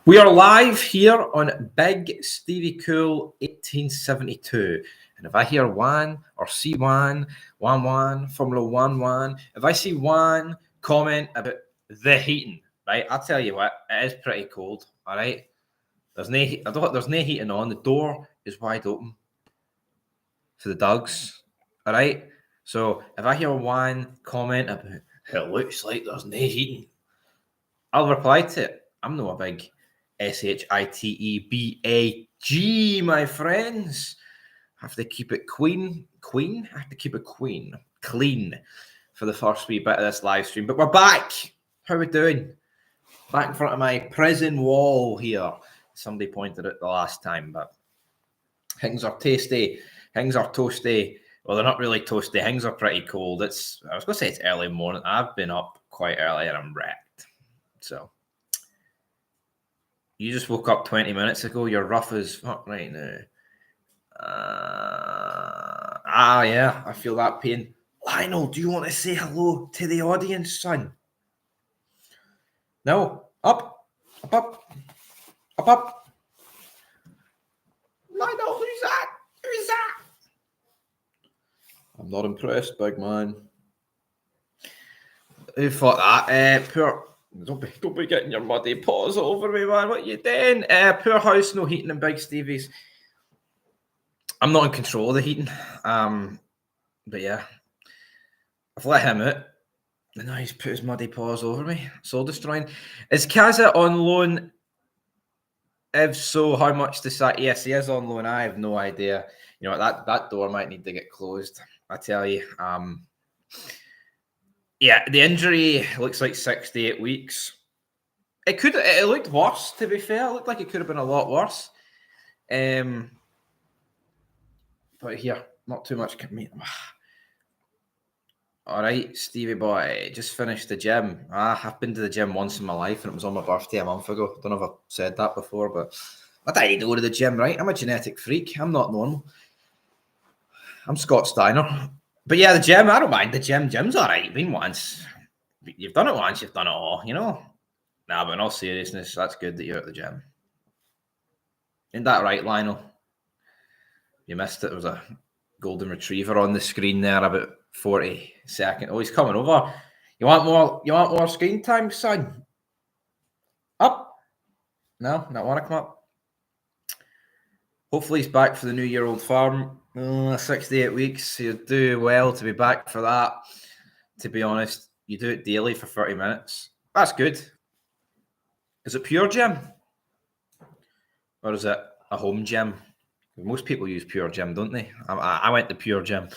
We are live here on Big Stevie Cool 1872. And if I hear one or see one, Formula One, if I see one comment about the heating, right, I'll tell you what, it is pretty cold, all right? There's no heating on. The door is wide open for the dogs, all right? So if I hear one comment about it looks like there's no heating, I'll reply to it. I'm not a big SHITEBAG, my friends. Have to keep it clean. Have to keep it clean for the first wee bit of this live stream. But we're back. How are we doing? Back in front of my prison wall here. Somebody pointed out the last time, but things are tasty. Things are toasty. Well, they're not really toasty. Things are pretty cold. I was going to say it's early morning. I've been up quite early and I'm wrecked. So, you just woke up 20 minutes ago. You're rough as fuck right now. Yeah, I feel that pain. Lionel, do you want to say hello to the audience, son? No. Up. Lionel, who's that? I'm not impressed, big man. Who thought that? Poor... Don't be getting your muddy paws over me, man. What you doing? Poor house, no heating in Big Stevie's. I'm not in control of the heating. But yeah, I've let him out. And now he's put his muddy paws over me. Soul destroying. Is Kaza on loan? If so, how much to say? Yes, he is on loan. I have no idea. You know, that door might need to get closed. I tell you. Yeah, the injury looks like 6 to 8 weeks. It looked worse, to be fair. It looked like it could have been a lot worse. But here, not too much. All right, Stevie boy, just finished the gym. I've been to the gym once in my life, and it was on my birthday a month ago. Don't know if I've said that before, but I didn't go to the gym, right? I'm a genetic freak. I'm not normal. I'm Scott Steiner. But yeah, the gym, I don't mind the gym. Gym's all right. Been once. You've done it once, you've done it all, you know? Nah, but in all seriousness, that's good that you're at the gym. Isn't that right, Lionel? You missed it. There was a golden retriever on the screen there about 40 seconds. Oh, he's coming over. You want more screen time, son? Up? No, not want to come up. Hopefully he's back for the New Year Old Farm. 68 weeks. You'd do well to be back for that. To be honest, you do it daily for 30 minutes. That's good. Is it Pure Gym? Or is it a home gym? Most people use Pure Gym, don't they? I went to Pure Gym.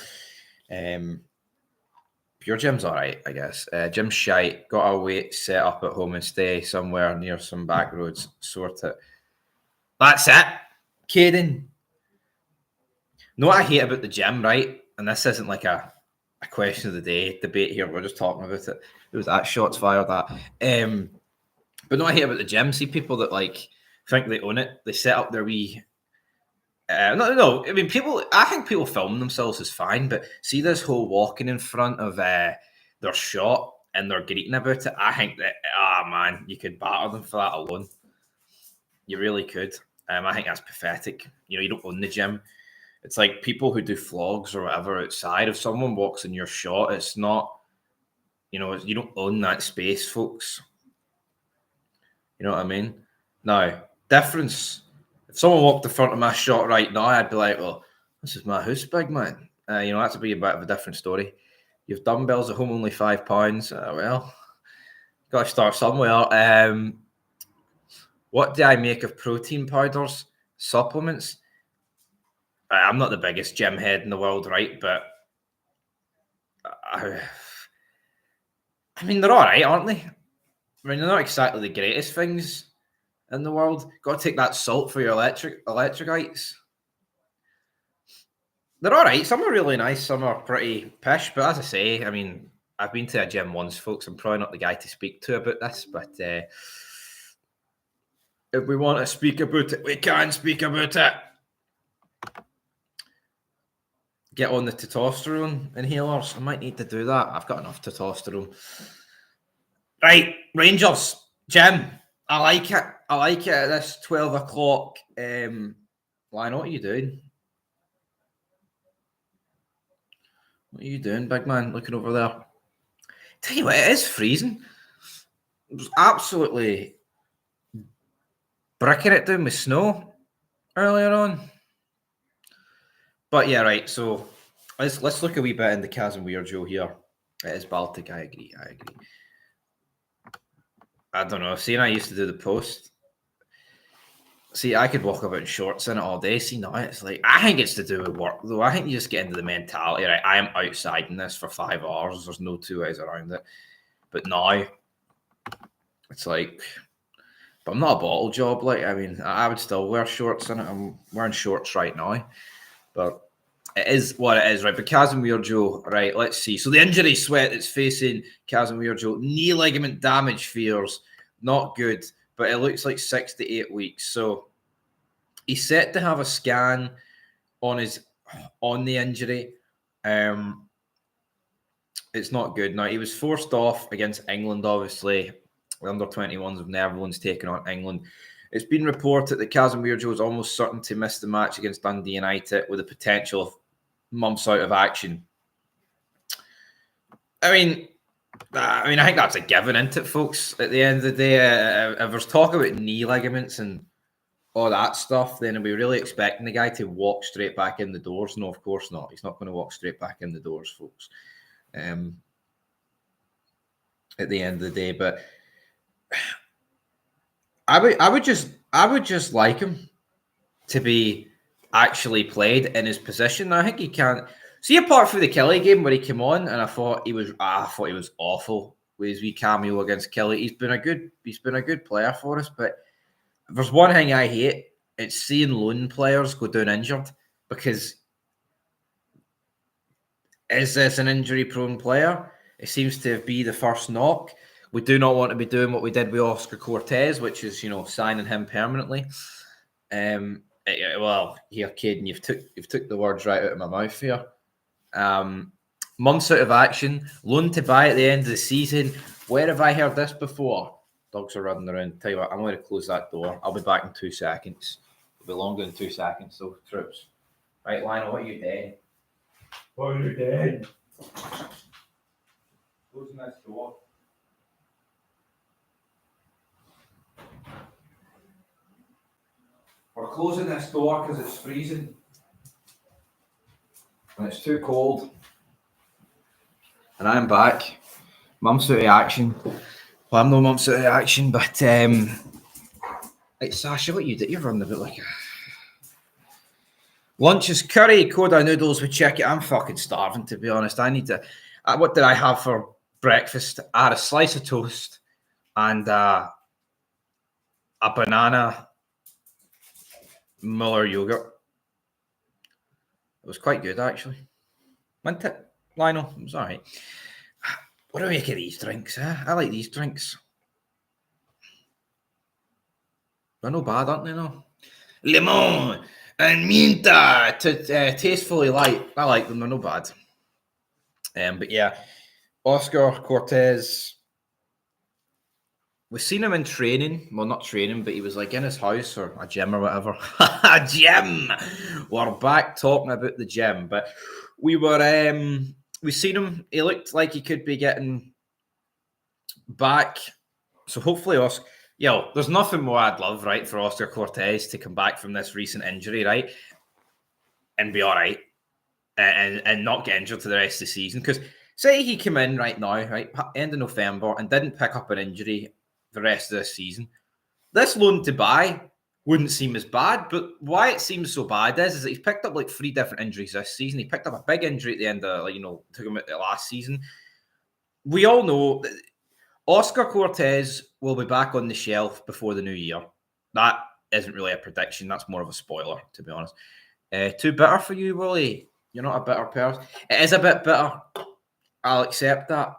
Pure Gym's all right, I guess. Gym's shite. Got our weight set up at home and stay somewhere near some back roads. Sort it. That's it. Caden. No, what I hate about the gym, right? And this isn't like a question of the day debate here. We're just talking about it. It was that shots fired that. But no, I hate about the gym. See people that like think they own it. They set up their wee. No. I mean, I think people filming themselves is fine, but see this whole walking in front of their shot and they're greeting about it. I think that, man, you could batter them for that alone. You really could. I think that's pathetic. You know, you don't own the gym. It's like people who do vlogs or whatever outside. If someone walks in your shot, it's not, you know, you don't own that space, folks. You know what I mean? Now, difference. If someone walked in front of my shot right now, I'd be like, well, this is my house, big man. You know, that's a bit of a different story. You have dumbbells at home, only £5. Well, got to start somewhere. What do I make of protein powders, supplements? I'm not the biggest gym head in the world, right? But I mean, they're all right, aren't they? I mean, they're not exactly the greatest things in the world. Got to take that salt for your electrolytes. They're all right. Some are really nice. Some are pretty pish. But as I say, I mean, I've been to a gym once, folks. I'm probably not the guy to speak to about this. But if we want to speak about it, we can speak about it. Get on the testosterone inhalers. I might need to do that. I've got enough testosterone. Right, Rangers, Jim. I like it. I like it at this 12 o'clock. Lionel, what are you doing? What are you doing, big man, looking over there? Tell you what, it is freezing. It was absolutely bricking it down with snow earlier on. But yeah, right. So let's look a wee bit in the Kasanwirjo here. It is Baltic. I agree. I don't know. Seeing I used to do the post. See, I could walk about in shorts in it all day. See, now it's like, I think it's to do with work, though. I think you just get into the mentality, right? I am outside in this for 5 hours. There's no two ways around it. But now, it's like, but I'm not a bottle job. Like, I mean, I would still wear shorts in it. I'm wearing shorts right now. But it is what it is, right? But Kasanwirjo, right, let's see. So the injury sweat that's facing Kasanwirjo, knee ligament damage fears, not good. But it looks like 6 to 8 weeks. So he's set to have a scan on the injury. It's not good. Now, he was forced off against England, obviously. The under-21s of Netherlands taking on England. It's been reported that Kasanwirjo is almost certain to miss the match against Dundee United with the potential of months out of action. I mean, I think that's a given, isn't it, folks? At the end of the day, if there's talk about knee ligaments and all that stuff, then are we really expecting the guy to walk straight back in the doors? No, of course not. He's not going to walk straight back in the doors, folks. At the end of the day, but I would just like him to be actually played in his position. I think he can. See, apart from the Kelly game where he came on, and I thought he was awful with his wee cameo against Kelly. He's been a good player for us, but if there's one thing I hate, it's seeing loan players go down injured, because is this an injury-prone player? It seems to be the first knock. We do not want to be doing what we did with Oscar Cortez, which is, signing him permanently. Well, here, Caden, you've took the words right out of my mouth here. Months out of action, loan to buy at the end of the season. Where have I heard this before? Dogs are running around. Tell you what, I'm going to close that door. I'll be back in 2 seconds. It'll be longer than 2 seconds, so troops. Right, Lionel, what are you doing? What are you doing? Closing this door. We're closing this door because it's freezing. And it's too cold. And I'm back. Months out of action. Well, I'm no months out of action, but hey, Sasha, what you did? You're running a bit like a... Lunch is curry, Koda noodles with chicken. I'm fucking starving, to be honest. I need to... what did I have for breakfast? I had a slice of toast and a banana Muller yogurt. It was quite good, actually. Wasn't it, Lionel? It was all right. What do we make of these drinks? I like these drinks. They're no bad, aren't they? No. Lemon and minta, tastefully light. I like them. They're no bad. But yeah, Oscar Cortez. We've seen him in training. Well, not training, but he was like in his house or a gym or whatever. A gym. We're back talking about the gym, but we've seen him. He looked like he could be getting back. So hopefully, Oscar. There's nothing more I'd love, right, for Oscar Cortez to come back from this recent injury, right, and be all right, and not get injured to the rest of the season. Because say he came in right now, right, end of November, and didn't pick up an injury the rest of this season, this loan to buy wouldn't seem as bad. But why it seems so bad is that he's picked up like 3 different injuries this season. He picked up a big injury at the end of, took him at the last season. We all know that Oscar Cortez will be back on the shelf before the new year. That isn't really a prediction. That's more of a spoiler, to be honest. Too bitter for you, Willie? You're not a bitter person. It is a bit bitter. I'll accept that.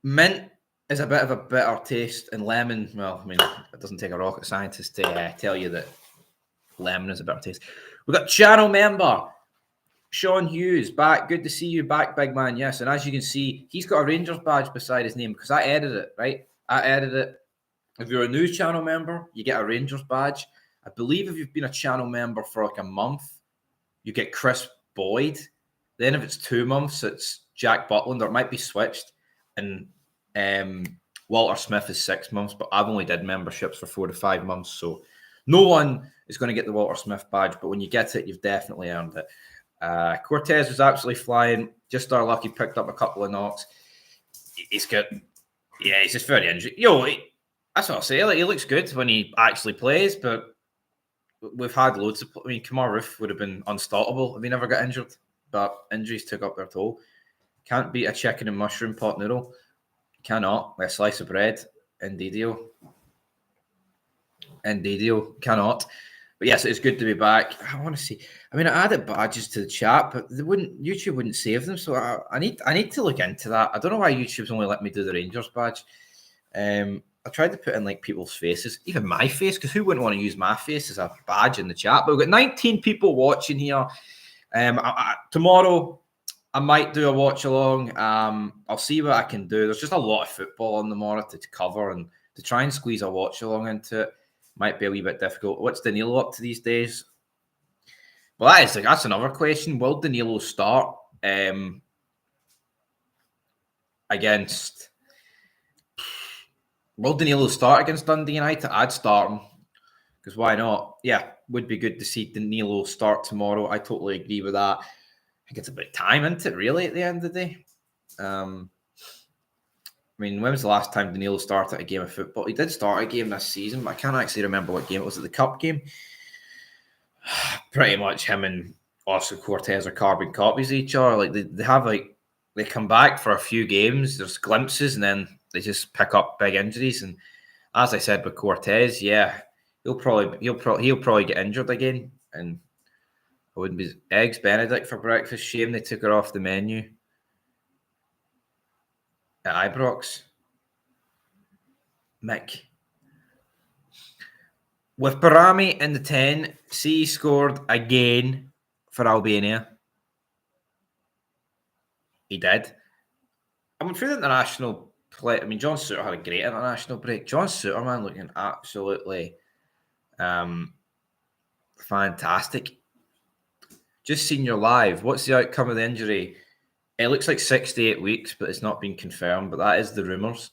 Mint is a bit of a bitter taste, and lemon, well, I mean, it doesn't take a rocket scientist to tell you that lemon is a bitter taste. We've got channel member Sean Hughes back. Good to see you back, big man. Yes, and as you can see, he's got a Rangers badge beside his name because I edited it, right? I edited it. If you're a new channel member, you get a Rangers badge. I believe if you've been a channel member for like a month, you get Chris Boyd. Then if it's 2 months, it's Jack Butland, or it might be switched. And Walter Smith is 6 months, but I've only did memberships for 4 to 5 months. So no one is going to get the Walter Smith badge, but when you get it, you've definitely earned it. Cortez was absolutely flying. Just our luck, he picked up a couple of knocks. He's good. Yeah, he's just very injured. That's what I'll say. Like, he looks good when he actually plays, but we've had loads of. I mean, Kamar Roof would have been unstoppable if he never got injured, but injuries took up their toll. Can't beat a chicken and mushroom pot noodle. Cannot. With a slice of bread. Indeedio. Cannot. But yes, it's good to be back. I want to see. I mean, I added badges to the chat, but YouTube wouldn't save them. So I need to look into that. I don't know why YouTube's only let me do the Rangers badge. I tried to put in like people's faces, even my face, because who wouldn't want to use my face as a badge in the chat? But we've got 19 people watching here. Tomorrow, I might do a watch along. I'll see what I can do. There's just a lot of football on tomorrow to cover, and to try and squeeze a watch along into it might be a wee bit difficult. What's Danilo up to these days? Well, that's another question. Will Danilo start against? Will Danilo start against Dundee United? I'd start him, because why not? Yeah, would be good to see Danilo start tomorrow. I totally agree with that. I think it's about time, isn't it, really, at the end of the day? I mean, when was the last time Danilo started a game of football? He did start a game this season, but I can't actually remember what game it was. At the Cup game? Pretty much him and Oscar Cortez are carbon copies of each other. Like, they come back for a few games, there's glimpses, and then they just pick up big injuries. And as I said with Cortez, yeah, he'll probably get injured again. And I wouldn't be eggs Benedict for breakfast. Shame they took her off the menu at Ibrox. Mick. With Barami in the 10, C scored again for Albania. He did. I went through the international play. I mean, John Suter had a great international break. John Suter, man, looking absolutely fantastic. Just seen your live. What's the outcome of the injury? It looks like 6 to 8 weeks, but it's not been confirmed. But that is the rumours.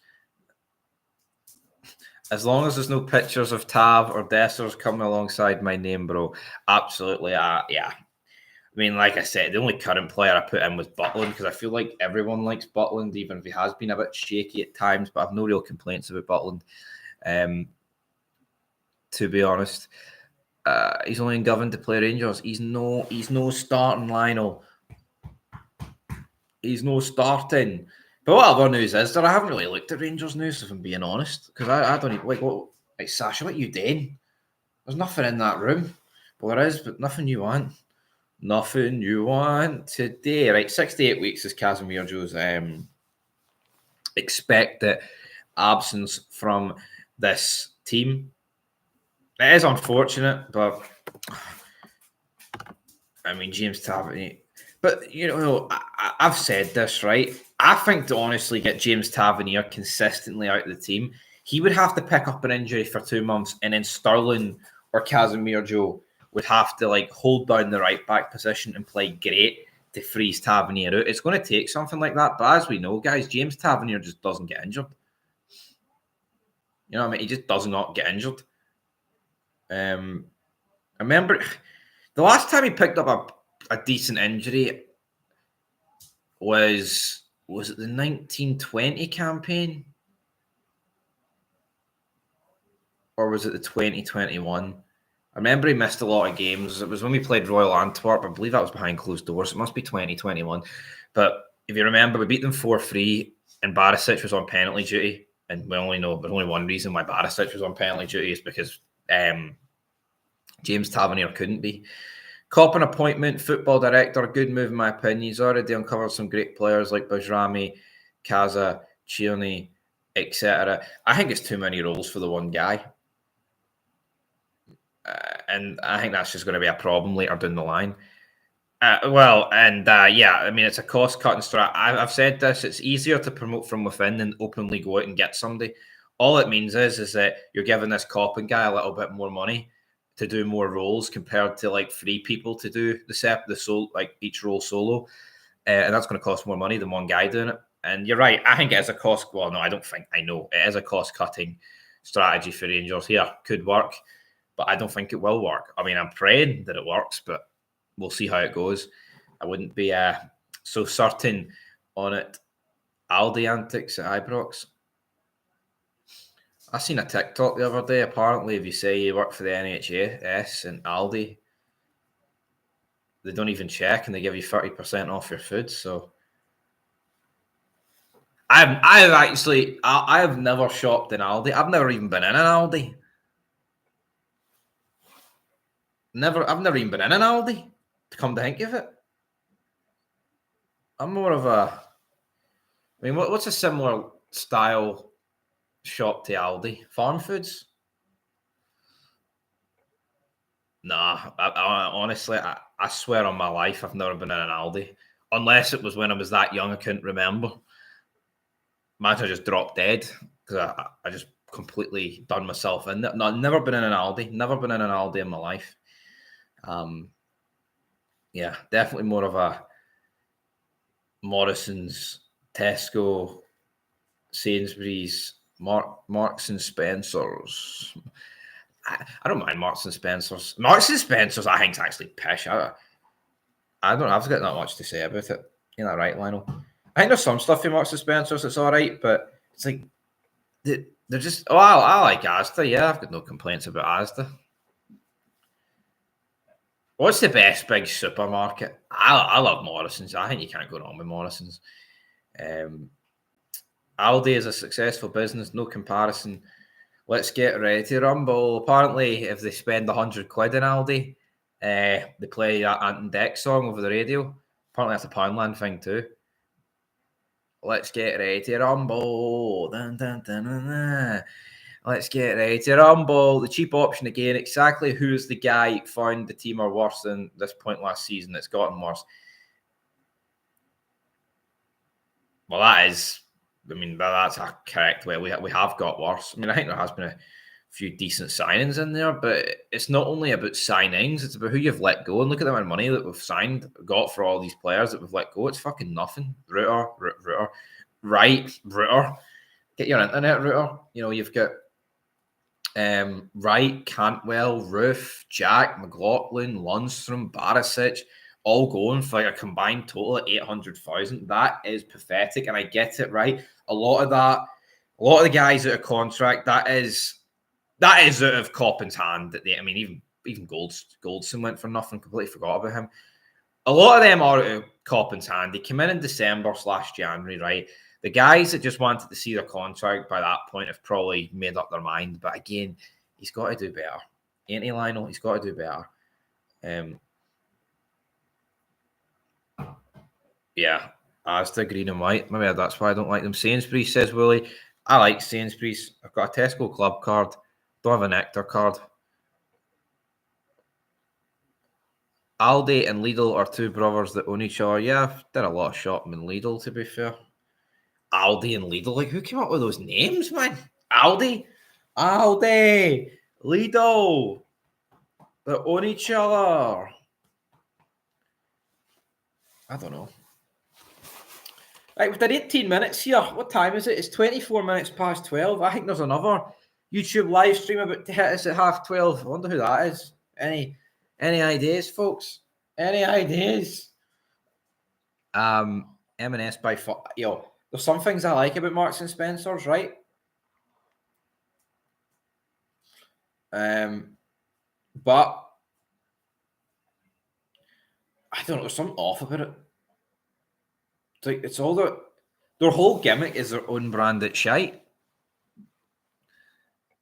As long as there's no pictures of Tav or Dessers coming alongside my name, bro. Absolutely, yeah. I mean, like I said, the only current player I put in was Butland, because I feel like everyone likes Butland, even if he has been a bit shaky at times. But I've no real complaints about Butland, to be honest. He's only in Govan to play Rangers. He's no starting, Lionel. He's no starting. But what other news is there? I haven't really looked at Rangers news, if I'm being honest, because I don't even like Sasha, what you doing? There's nothing in that room. Well, there is, but nothing you want. Nothing you want today. Right, 6 to 8 weeks is Kasanwirjo's expected absence from this team. It is unfortunate, but I mean, James Tavernier. But, I've said this, right? I think to honestly get James Tavernier consistently out of the team, he would have to pick up an injury for 2 months, and then Sterling or Kasanwirjo would have to hold down the right back position and play great to freeze Tavernier out. It's going to take something like that. But as we know, guys, James Tavernier just doesn't get injured. You know what I mean? He just does not get injured. I remember the last time he picked up a decent injury was it the 1920 campaign? Or was it the 2021? I remember he missed a lot of games. It was when we played Royal Antwerp. I believe that was behind closed doors. It must be 2021. But if you remember, we beat them 4-3, and Barisic was on penalty duty. And we only know there's only one reason why Barisic was on penalty duty is because James Tavernier couldn't be. Coppin appointment, football director, good move in my opinion. He's already uncovered some great players like Bajrami, Kaza, Chioni, etc. I think it's too many roles for the one guy. And I think that's just going to be a problem later down the line. I mean, it's a cost-cutting strat. I've said this, it's easier to promote from within than openly go out and get somebody. all it means is that you're giving this copping guy a little bit more money to do more roles compared to like 3 people to do like each role solo, and that's going to cost more money than one guy doing it. And you're right, I think it is a cost. Well, no, I don't think. I know it is a cost-cutting strategy for Rangers here. Could work, but I don't think it will work. I mean, I'm praying that it works, but we'll see how it goes. I wouldn't be so certain on it. Aldi antics at Ibrox. I seen a TikTok the other day. Apparently, if you say you work for the NHS and Aldi, they don't even check and they give you 30% off your food. So I've never shopped in Aldi. I've never even been in an Aldi. I've never even been in an Aldi, to come to think of it. I'm more of a, I mean, what's a similar style shop to Aldi? Farm Foods? Nah, honestly, I swear on my life, I've never been in an Aldi. Unless it was when I was that young, I couldn't remember. Imagine I just dropped dead because I just completely done myself in there. No, I've never been in an Aldi. Never been in an Aldi in my life. Yeah, definitely more of a Morrison's, Tesco, Sainsbury's, Marks and Spencer's. I don't mind Marks and Spencer's. Marks and Spencer's, I think, is actually pish. I don't know. I've got not much to say about it. You're not right, Lionel. I think there's some stuff in Marks and Spencer's that's all right, but it's like they're just. Oh, I like Asda. Yeah, I've got no complaints about Asda. What's the best big supermarket? I love Morrison's. I think you can't go wrong with Morrison's. Aldi is a successful business, no comparison. Let's get ready to rumble. Apparently, if they spend £100 in Aldi, they play that Ant and Dec song over the radio. Apparently, that's a Poundland thing too. Let's get ready to rumble. Dun, dun, dun, dun, dun. Let's get ready to rumble. The cheap option again. Exactly who's the guy found the team are worse than this point last season? It's gotten worse. Well, that is. I mean, that's a correct way. We have got worse. I mean, I think there has been a few decent signings in there, but it's not only about signings, it's about who you've let go. And look at the amount of money that we've got for all these players that we've let go. It's fucking nothing. Rutter. Get your internet, Rutter. You know, you've got Wright, Cantwell, Roof, Jack, McLaughlin, Lundstrom, Barisic, all going for a combined total of 800,000. That is pathetic, and I get it, right? A lot of the guys out of contract, that is out of Coppin's hand. I mean, even Goldson went for nothing. Completely forgot about him. A lot of them are out of Coppin's hand. They came in December/January, right? The guys that just wanted to see their contract by that point have probably made up their mind. But again, he's got to do better. Ain't he, Lionel? He's got to do better. Yeah, Asda, green and white. Maybe that's why I don't like them. Sainsbury's, says Willie. I like Sainsbury's. I've got a Tesco Club card. Don't have an Nectar card. Aldi and Lidl are two brothers that own each other. Yeah, I've done a lot of shopping in Lidl, to be fair. Aldi and Lidl. Like, who came up with those names, man? Aldi, Lidl. They own each other. I don't know. Right, we've done 18 minutes here. What time is it? It's 24 minutes past 12. I think there's another YouTube live stream about to hit us at 12:30. I wonder who that is. Any ideas, folks? Any ideas? M&S by far. There's some things I like about Marks and Spencer's, right? But I don't know. There's something off about it. It's all their whole gimmick is their own branded shite,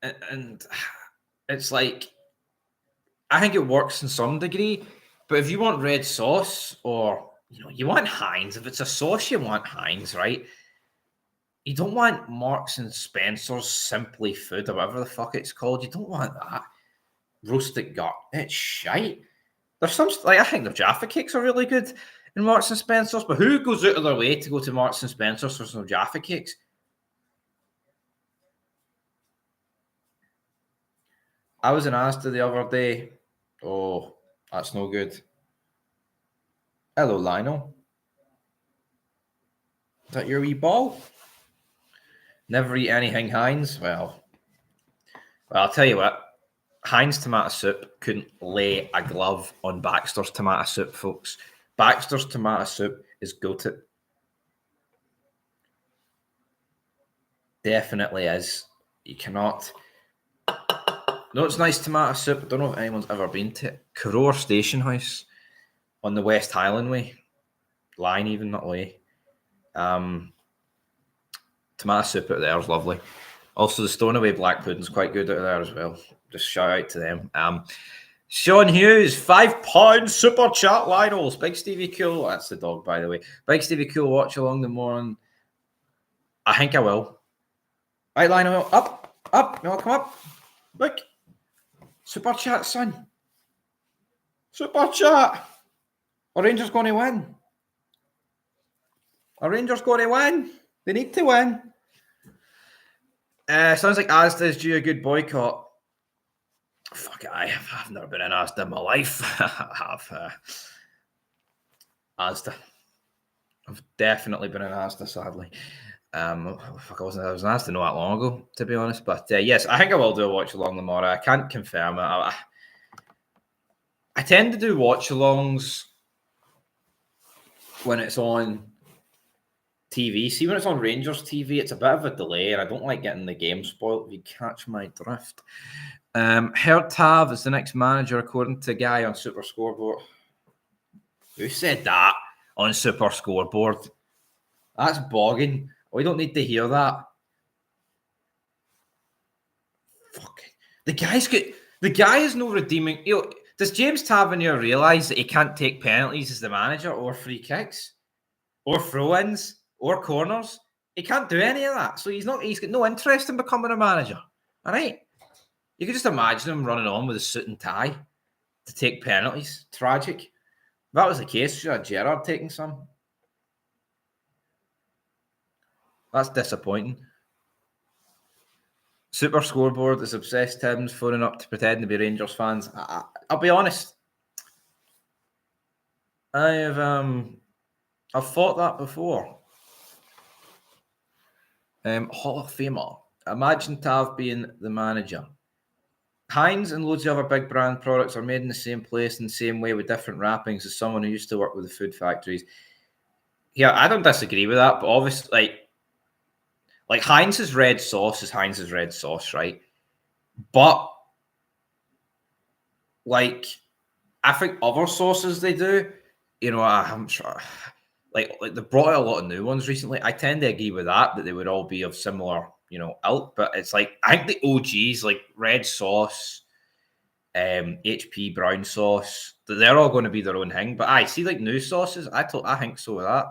and it's like, I think it works in some degree. But if you want red sauce, or you want Heinz, if it's a sauce, you want Heinz, right? You don't want Marks and Spencer's Simply Food or whatever the fuck it's called. You don't want that roasted gut. It's shite. There's some, like, I think the Jaffa cakes are really good in Marks and Spencer's, but who goes out of their way to go to Marks and Spencer's for some Jaffa cakes? I was in Asda the other day. Oh, that's no good. Hello, Lionel. Is that your wee ball? Never eat anything Heinz? Well, I'll tell you what. Heinz tomato soup couldn't lay a glove on Baxter's tomato soup, folks. Baxter's tomato soup is goated. Definitely is. You cannot. No, it's nice tomato soup. I don't know if anyone's ever been to it. Carrower Station House on the West Highland Way. Line even, not way. Tomato soup out there is lovely. Also, the Stoneway Black Pudding's quite good out there as well. Just shout out to them. Sean Hughes, £5 super chat, Lionels. Big Stevie Cool. That's the dog, by the way. Big Stevie Cool, watch along the morning. I think I will. Right, Lionel, up. You want to come up? Look. Super chat, son. Super chat. Are Rangers going to win? Are Rangers going to win? They need to win. Sounds like Asda's due a good boycott. Fuck it, I've never been in Asda in my life. I have. Asda. I've definitely been in Asda, sadly. I was in Asda not that long ago, to be honest. But yes, I think I will do a watch along tomorrow. I can't confirm it. I tend to do watch alongs when it's on TV. See, when it's on Rangers TV, it's a bit of a delay, and I don't like getting the game spoiled, if you catch my drift. Heard Tav is the next manager, according to a guy on Super Scoreboard. Who said that on Super Scoreboard? That's bogging. We don't need to hear that. Fuck. The guy is no redeeming. Does James Tavernier realise that he can't take penalties as the manager, or free kicks, or throw-ins, or corners? He can't do any of that. So he's got no interest in becoming a manager. All right? You could just imagine him running on with a suit and tie to take penalties. Tragic. If that was the case, should have Gerrard taking some. That's disappointing. Super Scoreboard is obsessed Tim's phoning up to pretend to be Rangers fans. I'll be honest. I've thought that before. Hall of Famer. Imagine Tav being the manager. Heinz and loads of other big brand products are made in the same place in the same way with different wrappings as someone who used to work with the food factories. Yeah, I don't disagree with that, but obviously, like Heinz's red sauce is Heinz's red sauce, right? But like, I think other sauces they do, I'm sure, like they brought out a lot of new ones recently. I tend to agree with that they would all be of similar, ilk. But it's like, I think the OGs, like red sauce, HP brown sauce, they're all going to be their own thing. But I see like new sauces. I think so with that.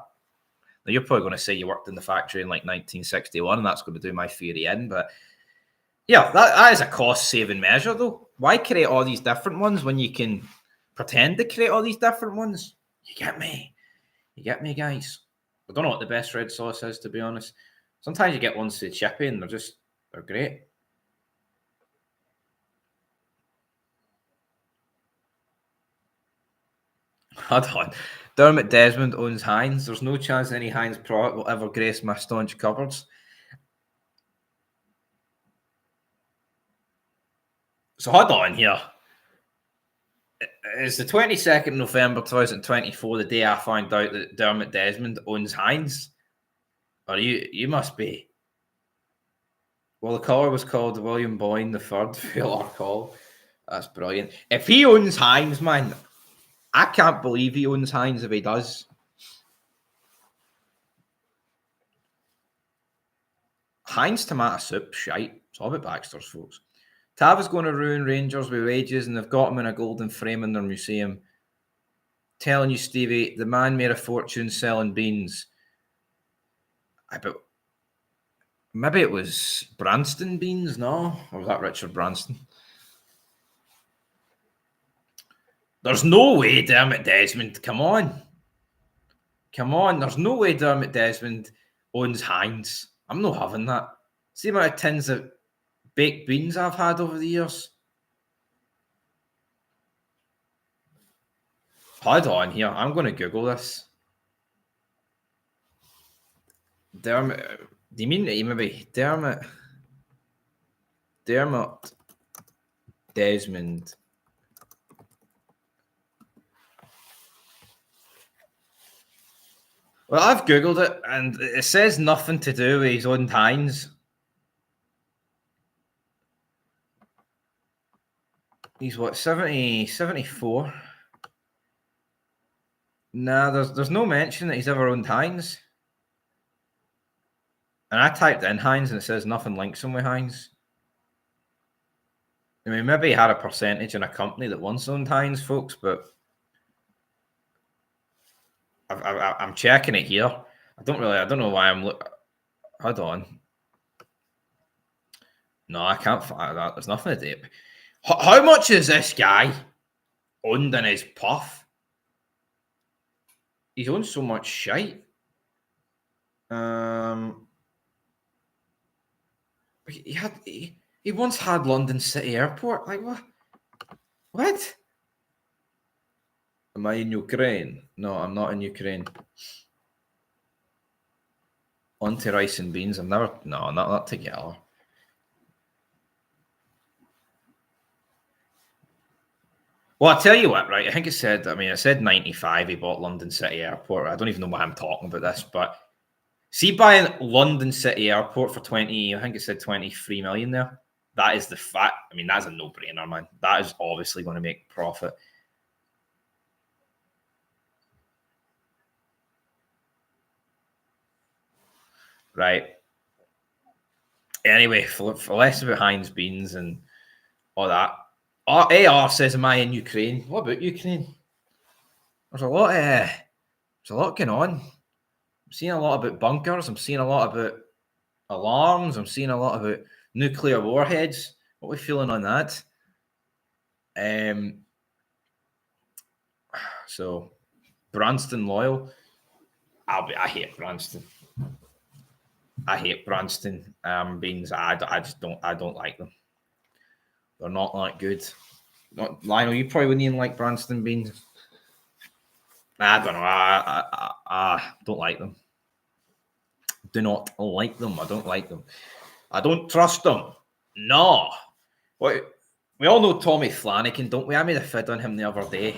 Now you're probably going to say you worked in the factory in like 1961, and that's going to do my theory in. But yeah, that is a cost-saving measure, though. Why create all these different ones when you can pretend to create all these different ones? You get me? You get me, guys? I don't know what the best red sauce is, to be honest. Sometimes you get ones to chippy, and they're great. Hold on. Dermot Desmond owns Heinz. There's no chance any Heinz product will ever grace my staunch cupboards. So hold on here. It's the 22nd of November 2024, the day I found out that Dermot Desmond owns Heinz. Or you must be. Well, the caller was called William Boyne III, fill our call. That's brilliant. If he owns Heinz, man, I can't believe he owns Heinz if he does. Heinz tomato soup, shite. It's all about Baxter's, folks. Tav is going to ruin Rangers with wages, and they've got him in a golden frame in their museum. Telling you, Stevie, the man made a fortune selling beans. Maybe it was Branston beans, no? Or was that Richard Branston? There's no way Dermot Desmond, come on. There's no way Dermot Desmond owns Heinz. I'm not having that. See the amount of tins of baked beans I've had over the years. Hold on here. I'm going to Google this. Dermot. Do you mean maybe Dermot Desmond? Well, I've Googled it, and it says nothing to do with his own tines. He's what, 70, 74? Nah, there's no mention that he's ever owned Heinz. And I typed in Heinz, and it says nothing links him with Heinz. I mean, maybe he had a percentage in a company that once owned Heinz, folks, but I'm checking it here. I don't know why I'm looking. Hold on. No, I can't find that. There's nothing to do. How much is this guy owned in his puff? He's owned so much shite. He once had London City Airport. Like what? What? Am I in Ukraine? No, I'm not in Ukraine. Onto rice and beans. I've never. No, not together. Well, I'll tell you what, right? I think it said 95 he bought London City Airport. I don't even know why I'm talking about this, but see, buying London City Airport for 20, I think it said 23 million there. That is the fact. I mean, that's a no-brainer, man. That is obviously going to make profit. Right. Anyway, for less about Heinz beans and all that. AR says, "Am I in Ukraine?" What about Ukraine? There's a lot. There's a lot going on. I'm seeing a lot about bunkers. I'm seeing a lot about alarms. I'm seeing a lot about nuclear warheads. What are we feeling on that? So Branston loyal. I hate Branston. I hate Branston beans. I don't like them. They're not that good. Not Lionel. You probably wouldn't even like Branston beans. I don't know. I don't like them. Do not like them. I don't like them. I don't trust them. No. What? We all know Tommy Flanagan, don't we? I made a fid on him the other day.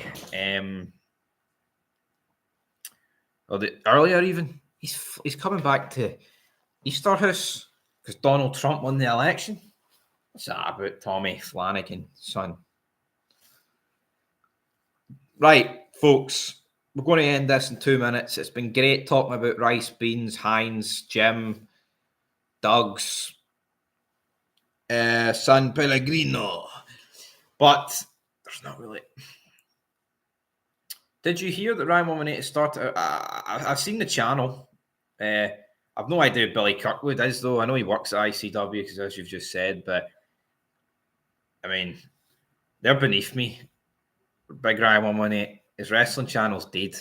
Earlier even. He's coming back to Easterhouse because Donald Trump won the election. What's that about Tommy Flanagan, son? Right, folks. We're going to end this in 2 minutes. It's been great talking about rice, beans, Heinz, Jim, Doug's, San Pellegrino. But there's not really. Did you hear that Ryan Wominator started? I've seen the channel. I've no idea who Billy Kirkwood is, though. I know he works at ICW, because as you've just said, but I mean, they're beneath me. Big Ryan Wominator. His wrestling channel's dead.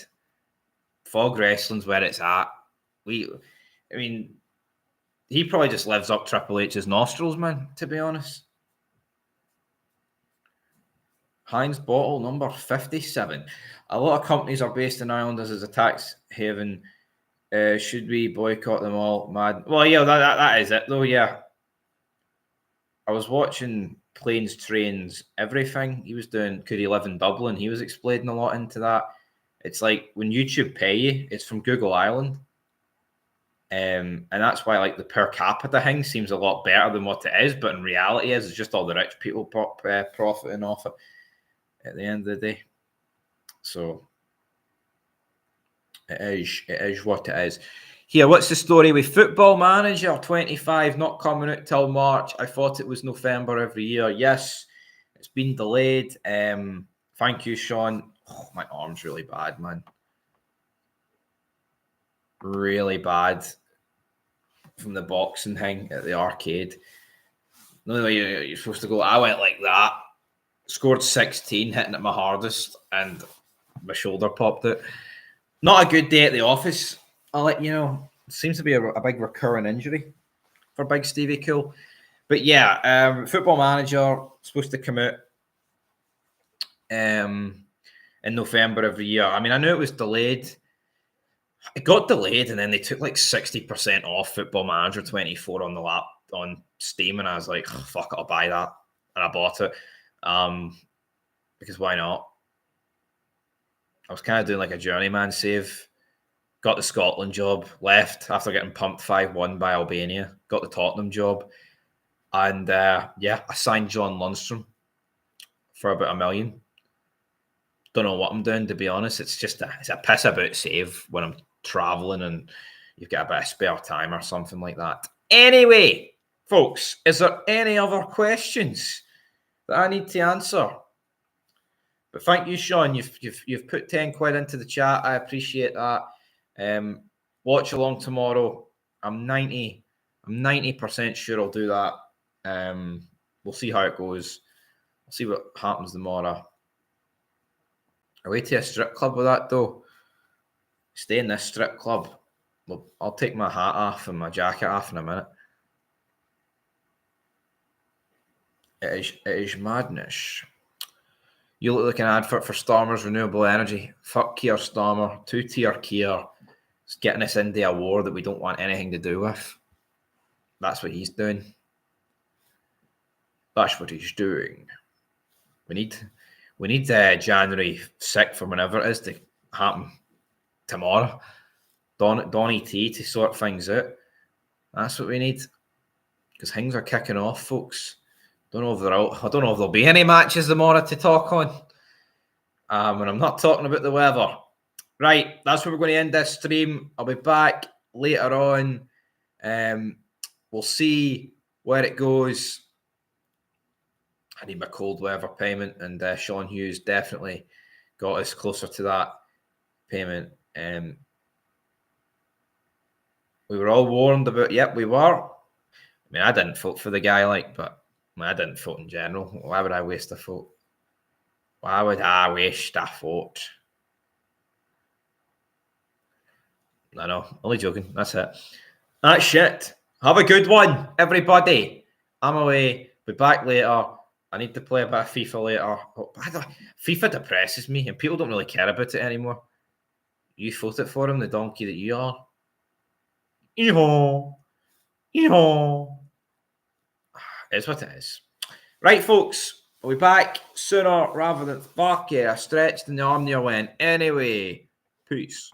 Fog Wrestling's where it's at. He probably just lives up Triple H's nostrils, man, to be honest. Heinz bottle number 57. A lot of companies are based in Ireland as a tax haven. Should we boycott them all? Mad. Well, yeah, that is it, though, yeah. I was watching Planes, Trains, Everything. He was doing Could He Live in Dublin? He was explaining a lot into that. It's like when YouTube pay you, it's from Google Ireland. And that's why like the per capita thing seems a lot better than what it is. But in reality, it's just all the rich people profiting off it at the end of the day. So it is what it is. Here, what's the story with Football Manager 25 not coming out till March? I thought it was November every year. Yes, it's been delayed. Thank you, Sean. Oh, my arm's really bad, man. Really bad from the boxing thing at the arcade. The only way you're supposed to go, I went like that, scored 16, hitting it my hardest, and my shoulder popped out. Not a good day at the office. I'll let you know. It seems to be a big recurring injury for Big Stevie Cool. But yeah, Football Manager supposed to come out. in November every year. I mean, I knew it was delayed. It got delayed, and then they took like 60% off Football Manager 24 on the on Steam, and I was like, oh, fuck it, I'll buy that. And I bought it. Because why not? I was kind of doing like a journeyman save. Got the Scotland job, left after getting pumped 5-1 by Albania. Got the Tottenham job. And I signed John Lundstrom for about $1 million. Don't know what I'm doing, to be honest. It's just it's a piss about save when I'm traveling and you've got a bit of spare time or something like that. Anyway, folks, is there any other questions that I need to answer? But thank you, Sean. You've put 10 quid into the chat. I appreciate that. Watch along tomorrow. I'm 90% sure I'll do that. We'll see how it goes. We'll see what happens tomorrow. Away to a strip club with that though. Stay in this strip club. Well, I'll take my hat off and my jacket off in a minute. It is madness. You look like an advert for Stormer's renewable energy. Fuck Keir Stormer. 2-tier Keir. It's getting us into a war that we don't want anything to do with. That's what he's doing. That's what he's doing. We need January 6th or whenever it is to happen tomorrow. Donny T to sort things out. That's what we need. Because things are kicking off, folks. I don't know if there'll be any matches tomorrow to talk on. And I'm not talking about the weather. Right, that's where we're going to end this stream. I'll be back later on. We'll see where it goes. I need my cold weather payment, and Sean Hughes definitely got us closer to that payment. We were all warned about. Yep, we were. I mean, I didn't vote for the guy, but I didn't vote in general. Why would I waste a vote? Why would I waste a vote? No, only joking. That's it. That's shit. Have a good one, everybody. I'm away. Be back later. I need to play a bit of FIFA later. FIFA depresses me, and people don't really care about it anymore. You voted for him, the donkey that you are. Yeehaw. It's what it is. Right, folks. We'll be back sooner rather than fuck it. I stretched and the arm near went. Anyway, peace.